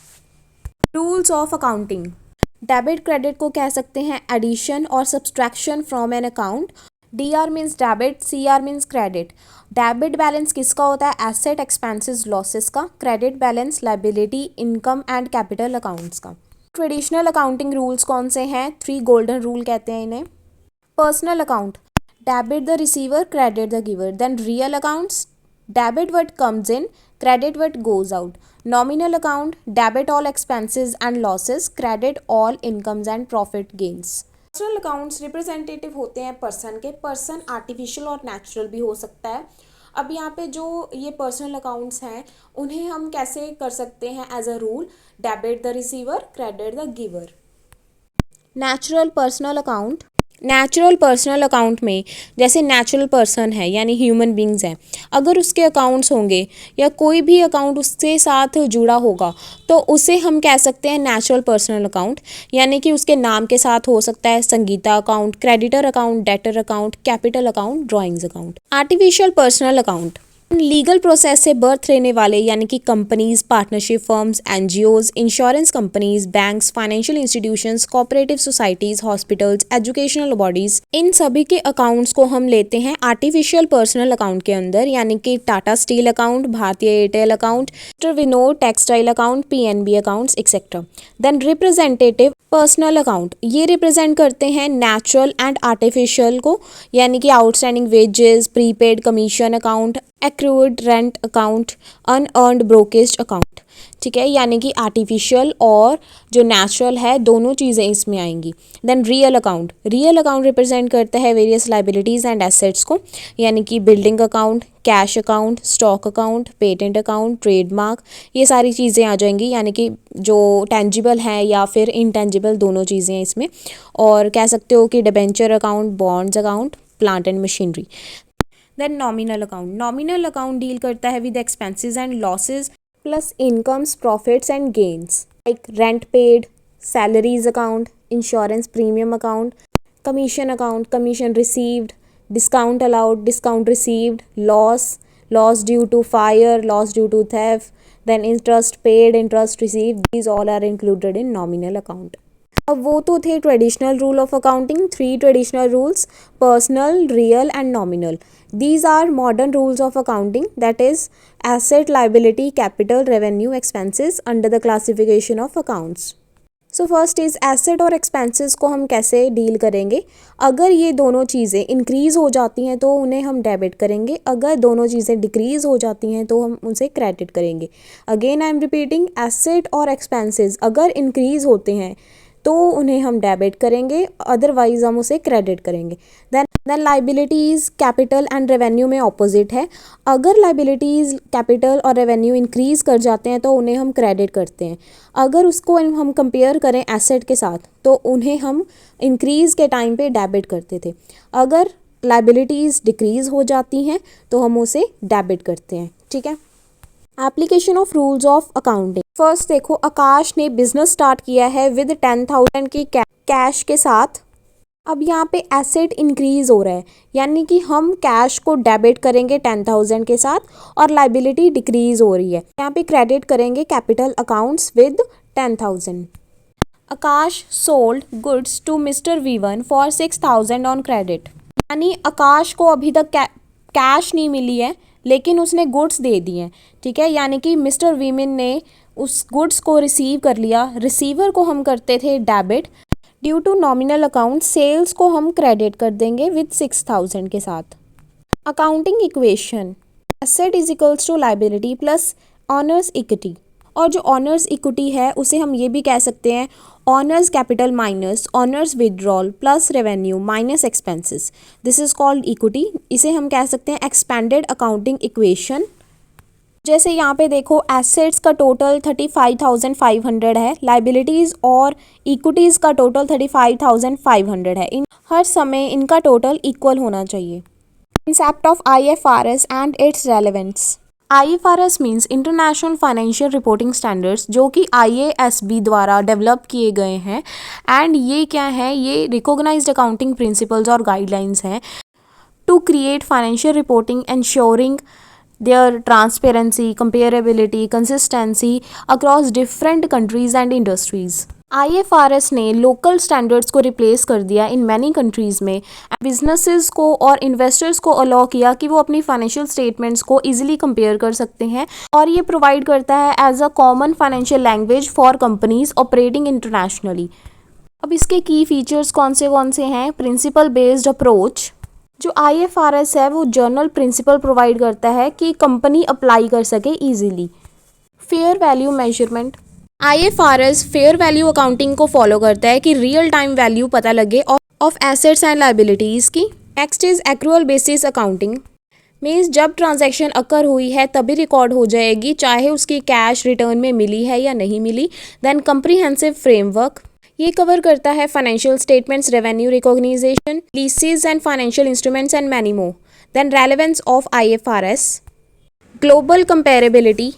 Rules of accounting, debit credit को कह सकते हैं एडिशन और subtraction from an account. DR means debit, CR means credit. Debit balance किसका होता है? एसेट, एक्सपेंसेस, लॉसेस का। Credit balance liability, income and capital accounts का। ट्रेडिशनल अकाउंटिंग रूल्स कौन से हैं? 3 गोल्डन रूल कहते हैं इन्हें। Personal account, debit the receiver, credit the giver. Then real accounts, debit what comes in, credit what goes out. Nominal account, debit all expenses and losses, credit all incomes and profit gains. Personal accounts representative होते हैं person के। Person artificial और natural भी हो सकता है। अब यहाँ पे जो ये पर्सनल अकाउंट्स हैं उन्हें हम कैसे कर सकते हैं as a rule? Debit the receiver, credit the giver. Natural personal account में जैसे नेचुरल पर्सन है यानी ह्यूमन बींग्स हैं, अगर उसके अकाउंट्स होंगे या कोई भी अकाउंट उसके साथ जुड़ा होगा तो उसे हम कह सकते हैं नेचुरल पर्सनल अकाउंट, यानी कि उसके नाम के साथ हो सकता है Sangeeta account, creditor account, debtor account, capital account, drawings account. Artificial personal account, legal process से बर्थ लेने वाले यानी कि companies, partnership firms, NGOs, insurance companies, banks, financial institutions, cooperative societies, hospitals, educational bodies, इन सभी के अकाउंट्स को हम लेते हैं आर्टिफिशियल पर्सनल अकाउंट के अंदर, यानी कि Tata steel account, Bhartiya Airtel account, mister Vinod textile account, PNB accounts etcetera. Then representative personal account, ये रिप्रेजेंट करते हैं नेचुरल एंड आर्टिफिशियल को, यानी कि outstanding wages, prepaid commission account, accrued rent account, unearned brokerage account. ठीक है, यानी कि आर्टिफिशियल और जो नेचुरल है दोनों चीज़ें इसमें आएंगी। देन रियल अकाउंट रिप्रेजेंट करता है वेरियस लाइबिलिटीज़ एंड एसेट्स को, यानी कि building account, cash account, stock account, patent account, trademark, ये सारी चीज़ें आ जाएंगी, यानी कि जो टेंजिबल हैं या फिर इनटेंजिबल दोनों चीज़ें हैं इसमें। और कह सकते हो कि debenture account, bonds account, plant and machinery. Then nominal account deal करता है with expenses and losses plus incomes, profits and gains, like rent paid, salaries account, insurance premium account, commission account, commission received, discount allowed, discount received, loss due to fire, loss due to theft, then interest paid, interest received, these all are included in nominal account. अब वो तो थे traditional rule of accounting, 3 traditional rules, personal, real and nominal. These are modern rules of accounting, that is asset, liability, capital, revenue, expenses under the classification of accounts. So first is asset और expenses को हम कैसे deal करेंगे? अगर ये दोनों चीज़ें increase हो जाती हैं तो उन्हें हम डेबिट करेंगे, अगर दोनों चीज़ें डिक्रीज़ हो जाती हैं तो हम उसे क्रेडिट करेंगे। Again I am repeating, asset और एक्सपेंसेस अगर इंक्रीज़ होते हैं तो उन्हें हम डेबिट करेंगे, अदरवाइज हम उसे क्रेडिट करेंगे। Then liabilities, capital and revenue में ऑपोजिट है। अगर लाइबिलिटीज़, कैपिटल और रेवेन्यू इंक्रीज़ कर जाते हैं तो उन्हें हम क्रेडिट करते हैं। अगर उसको हम कंपेयर करें एसेट के साथ तो उन्हें हम इंक्रीज़ के टाइम पे डेबिट करते थे। अगर लाइबिलिटीज़ डिक्रीज़ हो जाती हैं तो हम उसे डेबिट करते हैं। ठीक है, application of rules of accounting. First देखो, आकाश ने बिजनेस स्टार्ट किया है विद 10,000 की कैश के साथ। अब यहाँ पे एसेट इंक्रीज हो रहा है, यानी कि हम कैश को डेबिट करेंगे 10,000 के साथ और लाइबिलिटी डिक्रीज हो रही है, यहाँ पे क्रेडिट करेंगे capital accounts with 10,000। Akash sold goods to mister Vivan for 6,000 on credit, यानी आकाश को अभी तक कैश नहीं मिली है लेकिन उसने गुड्स दे दिए हैं। ठीक है, यानी कि मिस्टर वीमन ने उस गुड्स को रिसीव कर लिया। रिसीवर को हम करते थे debit, due to nominal account sales को हम क्रेडिट कर देंगे विद 6,000 के साथ। Accounting equation, asset is equals to liability plus owners equity, और जो ऑनर्स इक्विटी है उसे हम ये भी कह सकते हैं honours capital minus honours withdrawal plus revenue minus expenses, this is called equity. इसे हम कह सकते हैं एक्सपेंडेड अकाउंटिंग इक्वेशन। जैसे यहाँ पे देखो, एसेट्स का टोटल 35,500 है, लाइबिलिटीज़ और इक्विटीज़ का टोटल 35,500 है। इन हर समय इनका टोटल इक्वल होना चाहिए। Concept of IFRS and it's relevance. IFRS means international financial reporting standards, जो कि IASB द्वारा डेवलप किए गए हैं। एंड ये क्या है? ये रिकॉग्नाइज्ड अकाउंटिंग प्रिंसिपल्स और गाइडलाइंस हैं to create financial reporting, ensuring their transparency, comparability, consistency across different countries and industries. IFRS ने लोकल स्टैंडर्ड्स को रिप्लेस कर दिया इन मैनी कंट्रीज़ में। बिजनेसेस को और इन्वेस्टर्स को अलाउ किया कि वो अपनी फाइनेंशियल स्टेटमेंट्स को इजीली कंपेयर कर सकते हैं, और ये प्रोवाइड करता है as a common financial language for companies operating internationally. अब इसके की फीचर्स कौन से हैं? Principle based approach. जो IFRS है वो जर्नल प्रिंसिपल प्रोवाइड करता है कि कंपनी अप्लाई कर सके easily. Fair value measurement. IFRS fair value accounting को फॉलो करता है कि रियल टाइम वैल्यू पता लगे ऑफ एसेट्स एंड लायबिलिटीज़ की। Next is accrual basis accounting. Means जब ट्रांजैक्शन अकर हुई है तभी रिकॉर्ड हो जाएगी, चाहे उसकी कैश रिटर्न में मिली है या नहीं मिली। देन कंप्रीहेंसिव फ्रेमवर्क, ये कवर करता है financial statements, revenue recognition, leases and financial instruments and many more. Then relevance of IFRS। Global comparability.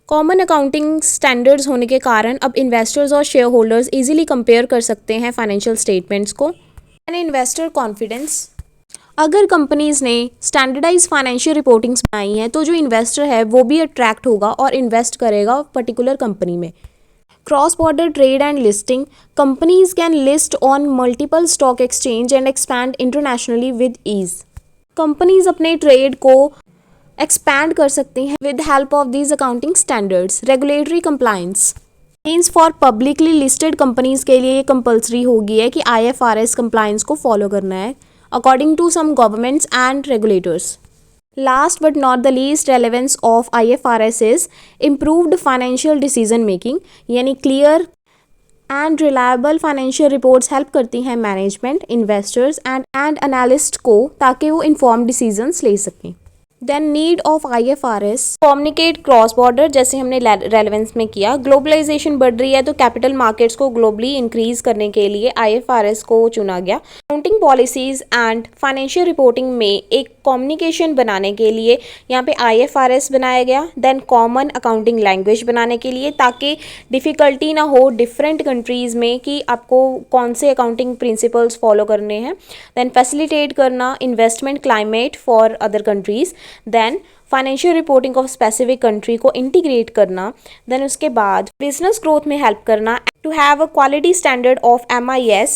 Common accounting standards होने के कारण अब इन्वेस्टर्स और शेयर होल्डर्स ईजिली कंपेयर कर सकते हैं फाइनेंशियल स्टेटमेंट्स को। And investor confidence. अगर कंपनीज ने स्टैंडर्डाइज फाइनेंशियल रिपोर्टिंग्स बनाई हैं तो जो इन्वेस्टर है वो भी अट्रैक्ट होगा और इन्वेस्ट करेगा पर्टिकुलर कंपनी में। Cross border trade and listing. Companies can list on multiple stock exchange and expand internationally with ease. Companies अपने ट्रेड को एक्सपैंड कर सकती हैं with help of these accounting standards. Regulatory compliance means for publicly listed companies के लिए ये compulsory हो गई है कि IFRS कंप्लायंस को फॉलो करना है according to some governments and regulators. Last but not the least relevance of IFRS is improved financial decision making, यानी clear and reliable financial reports help करती हैं मैनेजमेंट, इन्वेस्टर्स एंड एनालिस्ट को, ताकि वो inform decisions ले सकें। Then need of IFRS communicate cross border, जैसे हमने रेलेवेंस में किया। ग्लोबलाइजेशन बढ़ रही है तो कैपिटल मार्केट्स को ग्लोबली इंक्रीज करने के लिए IFRS को चुना गया। Accounting policies and financial reporting में एक कम्युनिकेशन बनाने के लिए यहाँ पे IFRS बनाया गया। देन कॉमन अकाउंटिंग लैंग्वेज बनाने के लिए, ताकि डिफ़िकल्टी ना हो डिफरेंट कंट्रीज़ में कि आपको कौन से अकाउंटिंग प्रिंसिपल्स फॉलो करने हैं। देन फैसिलिटेट करना investment climate for other countries. Then financial reporting of specific country को इंटीग्रेट करना। देन उसके बाद बिजनेस ग्रोथ में हेल्प करना to have a quality standard of MIS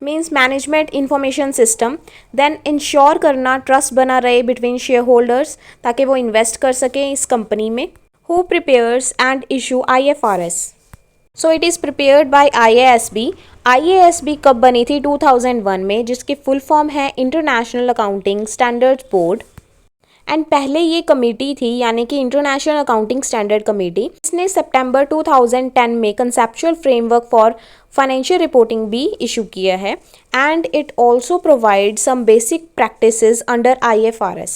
means management information system. Then ensure करना trust बना रहे बिटवीन शेयर होल्डर्स, ताकि वो इन्वेस्ट कर सकें इस कंपनी में। Who prepares and issue IFRS? So it is prepared by IASB। IASB कब बनी थी? 2001 में, जिसकी फुल फॉर्म है international accounting standards board. And पहले ये कमेटी थी, यानी कि इंटरनेशनल अकाउंटिंग स्टैंडर्ड कमेटी। इसने सितंबर 2010 में conceptual framework for financial reporting भी इशू किया है। And it also provide some basic practices under IFRS।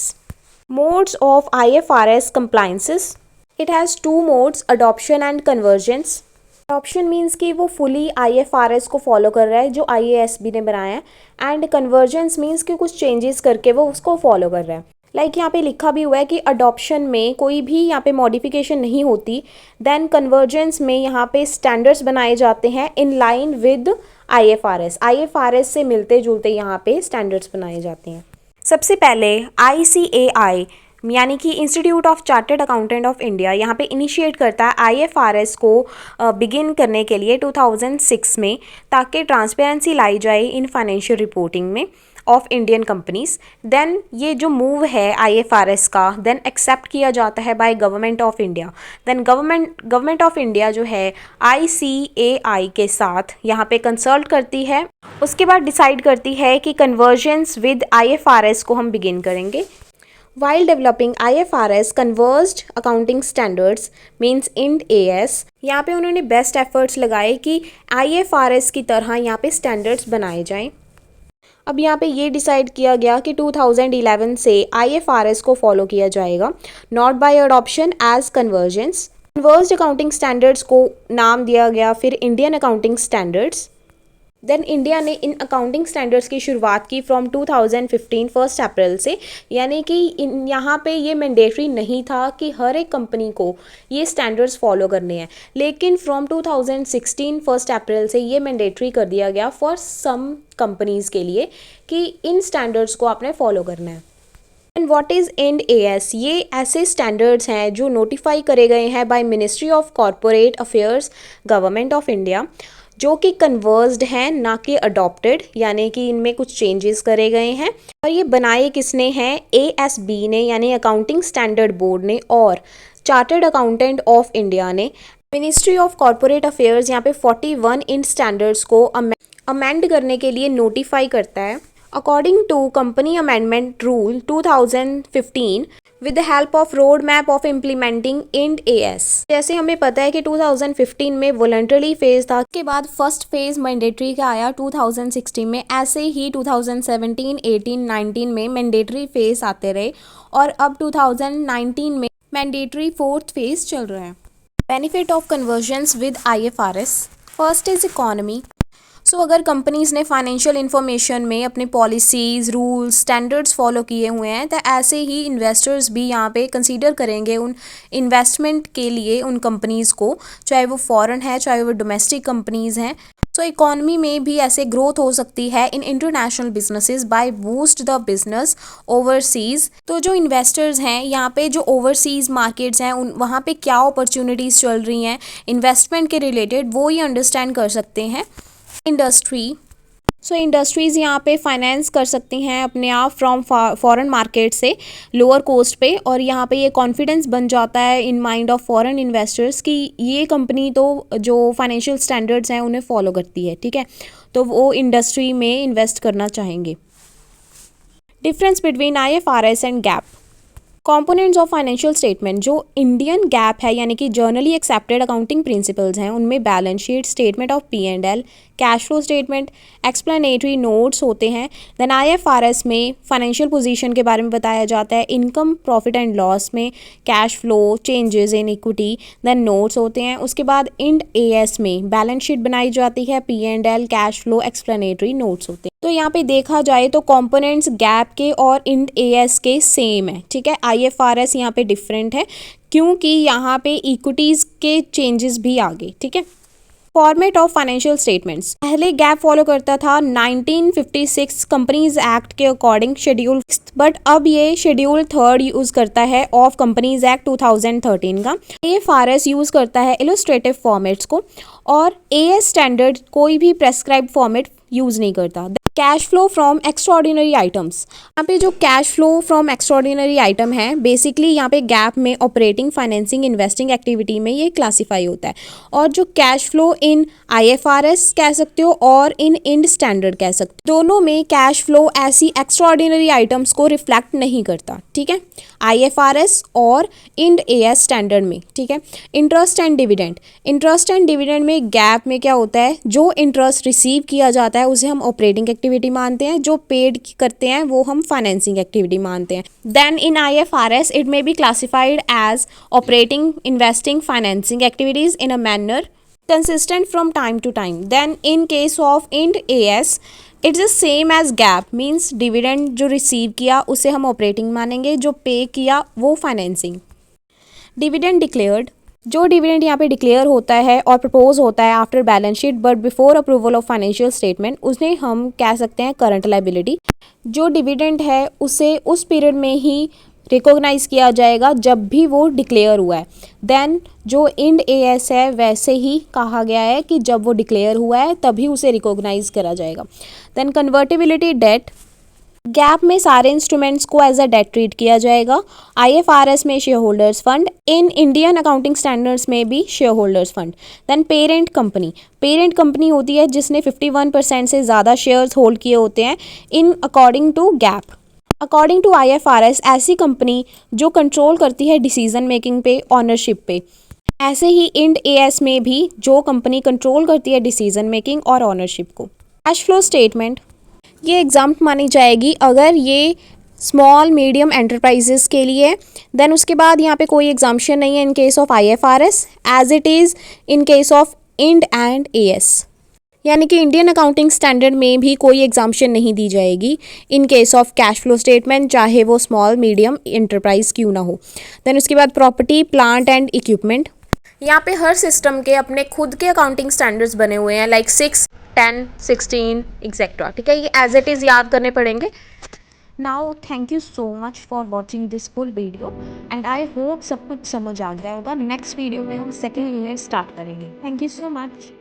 Modes of IFRS compliances। It has two modes, adoption and convergence. Adoption means कि वो fully IFRS को follow कर रहा है जो IASB ने बनाया है। एंड कन्वर्जेंस मीन्स कि कुछ चेंजेस करके वो उसको फॉलो कर रहा है। लाइक यहाँ पे लिखा भी हुआ है कि अडॉप्शन में कोई भी यहाँ पे मॉडिफिकेशन नहीं होती। देन कन्वर्जेंस में यहाँ पे स्टैंडर्ड्स बनाए जाते हैं इन लाइन विद IFRS से मिलते जुलते यहाँ पे स्टैंडर्ड्स बनाए जाते हैं। सबसे पहले ICAI यानी कि institute of chartered accountant of India यहाँ पे इनिशिएट करता है IFRS को बिगिन करने के लिए 2006 में, ताकि ट्रांसपेरेंसी लाई जाए इन फाइनेंशियल रिपोर्टिंग में ऑफ इंडियन कंपनीज। देन ये जो मूव है IFRS का देन एक्सेप्ट किया जाता है by government of India. Then government of India जो है ICAI के साथ यहाँ पे कंसल्ट करती है, उसके बाद डिसाइड करती है कि कन्वर्जेंस विद IFRS को हम बिगिन करेंगे। While developing IFRS converged accounting standards means IND AS, यहाँ पे उन्होंने बेस्ट एफर्ट्स लगाए कि IFRS की तरह यहाँ पे स्टैंडर्ड्स बनाए जाएं। अब यहाँ पे ये डिसाइड किया गया कि 2011 से IFRS को फॉलो किया जाएगा, not by adoption as convergence. Converged accounting standards को नाम दिया गया फिर Indian accounting standards. Then India ने इन अकाउंटिंग स्टैंडर्ड्स की शुरुआत की फ्रॉम 2015 1 अप्रैल से, यानी कि यहाँ पे ये मैंडेटरी नहीं था कि हर एक कंपनी को ये स्टैंडर्ड्स फॉलो करने हैं, लेकिन फ्रॉम 2016 1 अप्रैल से ये मैंडेटरी कर दिया गया फॉर सम कंपनीज़ के लिए कि इन स्टैंडर्ड्स को आपने फॉलो करना है। And what is IND AS? ये ऐसे स्टैंडर्ड्स हैं जो नोटिफाई करे गए हैं by ministry of corporate affairs, government of India. जो कि कन्वर्स्ड हैं ना कि अडॉप्टेड, यानी कि इनमें कुछ चेंजेस करे गए हैं। और ये बनाए किसने हैं? ASB ने, यानी अकाउंटिंग स्टैंडर्ड बोर्ड ने, और चार्टर्ड अकाउंटेंट ऑफ इंडिया ने। मिनिस्ट्री ऑफ कॉरपोरेट अफेयर्स यहाँ पे 41 इन स्टैंडर्ड्स को अमेंड करने के लिए नोटिफाई करता है। According to company amendment rule 2015 with the help of road map of implementing Ind AS। जैसे हमें पता है कि 2015 में वॉलंटरी फेज था, के बाद फर्स्ट फेज मैंडेटरी का आया 2016 में। ऐसे ही 2017, 18, 19 में मैंडेटरी फेज आते रहे और अब 2019 में मैंडेटरी फोर्थ फेज चल रहा है। Benefit of convergence with IFRS। First is economy. So अगर कंपनीज ने फाइनेंशियल इंफॉर्मेशन में अपने पॉलिसीज़, रूल्स, स्टैंडर्ड्स फॉलो किए हुए हैं, तो ऐसे ही इन्वेस्टर्स भी यहाँ पे कंसीडर करेंगे उन इन्वेस्टमेंट के लिए उन कंपनीज़ को, चाहे वो फॉरेन है चाहे वो डोमेस्टिक कंपनीज़ हैं। सो इकोनॉमी में भी ऐसे ग्रोथ हो सकती है in international businesses by boost the business overseas. तो जो इन्वेस्टर्स हैं यहाँ पे, जो ओवरसीज मार्केट्स हैं उन वहाँ पे क्या अपॉर्चुनिटीज़ चल रही हैं इन्वेस्टमेंट के रिलेटेड, वो ये अंडरस्टैंड कर सकते हैं। इंडस्ट्री। सो इंडस्ट्रीज़ यहाँ पे फाइनेंस कर सकती हैं अपने आप फ्रॉम फॉरेन मार्केट से लोअर कोस्ट पे, और यहाँ पे ये कॉन्फिडेंस बन जाता है in mind of foreign investors कि ये कंपनी तो जो फाइनेंशियल स्टैंडर्ड्स हैं उन्हें फॉलो करती है, ठीक है, तो वो इंडस्ट्री में इन्वेस्ट करना चाहेंगे। Difference between IFRS and GAAP. Components of financial statement. जो इंडियन गैप है यानी कि जर्नली एक्सेप्टेड अकाउंटिंग प्रिंसिपल्स हैं, उनमें balance sheet, statement of P&L, cash flow statement, explanatory notes होते हैं। देन IFRS में फाइनेंशियल पोजीशन के बारे में बताया जाता है, इनकम, प्रॉफिट एंड लॉस में cash flow, changes in equity, then notes होते हैं। उसके बाद इंड AS में बैलेंस शीट बनाई जाती है, P&L, cash flow, explanatory notes होते हैं। तो यहाँ पे देखा जाए तो कंपोनेंट्स गैप के और इंड AS के सेम है, ठीक है। IFRS यहाँ पे डिफरेंट है क्योंकि यहाँ पे इक्विटीज़ के चेंजेस भी आ गए, ठीक है। Format of financial statements. पहले गैप फॉलो करता था 1956 कंपनीज एक्ट के अकॉर्डिंग शेड्यूल, बट अब ये शेड्यूल 3 यूज करता है ऑफ कंपनीज एक्ट 2013 का। IFRS यूज करता है इलस्ट्रेटिव फॉर्मेट्स को, और AS स्टैंडर्ड कोई भी प्रेस्क्राइब फॉर्मेट यूज नहीं करता। Cash flow from extraordinary items. यहाँ पे जो cash flow from extraordinary item है, बेसिकली यहाँ पे गैप में ऑपरेटिंग, फाइनेंसिंग, इन्वेस्टिंग एक्टिविटी में ये क्लासीफाई होता है। और जो कैश फ्लो इन IFRS कह सकते हो और इन इंड स्टैंडर्ड कह सकते हो, दोनों में कैश फ्लो ऐसी एक्स्ट्राऑर्डिनरी आइटम्स को रिफ्लेक्ट नहीं करता, ठीक है, IFRS और इंड AS स्टैंडर्ड में, ठीक है। Interest and dividend. Interest and dividend में गैप में क्या होता है, जो इंटरेस्ट रिसीव किया जाता है उसे हम ऑपरेटिंग एक्टिविटी मानते हैं, जो पेड करते हैं वो हम फाइनेंसिंग एक्टिविटी मानते हैं। Then in IFRS it may be classified as operating, investing, financing activities in a manner consistent from time to time. Then in case of IND AS it's the same as gap, means dividend जो receive किया उसे हम operating मानेंगे, जो पे किया वो financing. Dividend declared. जो डिविडेंड यहाँ पे डिक्लेयर होता है और प्रपोज होता है after balance sheet but before approval of financial statement, उसे हम कह सकते हैं करंट लायबिलिटी। जो डिविडेंड है उसे उस पीरियड में ही रिकॉग्नाइज किया जाएगा जब भी वो डिक्लेयर हुआ है। देन जो इंड AS है वैसे ही कहा गया है कि जब वो डिक्लेयर हुआ है तभी उसे रिकॉग्नाइज करा जाएगा। Then convertibility date. गैप में सारे इंस्ट्रूमेंट्स को एज अ डेट ट्रीट किया जाएगा। IFRS में shareholders fund, in Indian accounting standards में भी shareholders fund. Then parent company. Parent company होती है जिसने 51% से ज़्यादा शेयर्स होल्ड किए होते हैं in according to GAAP. According to IFRS ऐसी कंपनी जो कंट्रोल करती है डिसीजन मेकिंग पे, ऑनरशिप पे। ऐसे ही इंड AS में भी जो कंपनी कंट्रोल करती है डिसीजन मेकिंग और ऑनरशिप को। कैश फ्लो स्टेटमेंट ये एग्जाम्प्ट मानी जाएगी अगर ये स्मॉल मीडियम एंटरप्राइजेस के लिए। देन उसके बाद यहाँ पे कोई एग्जाम्पशन नहीं है in case of IFRS as it is in case of Ind and AS, यानी कि इंडियन अकाउंटिंग स्टैंडर्ड में भी कोई एग्जाम्पशन नहीं दी जाएगी इन case of cash flow statement, चाहे वो स्मॉल मीडियम एंटरप्राइज क्यों ना हो। देन उसके बाद प्रॉपर्टी, प्लांट एंड इक्विपमेंट। यहाँ पे हर सिस्टम के अपने खुद के अकाउंटिंग स्टैंडर्ड्स बने हुए हैं, लाइक 6, 10, 16 एक्सेट्रा, ठीक है, ये एज इट इज़ याद करने पड़ेंगे। Now thank you so much for watching this full video and I hope सब कुछ समझ आ गया होगा। नेक्स्ट वीडियो में हम सेकेंड यूनिट स्टार्ट करेंगे। Thank you so much.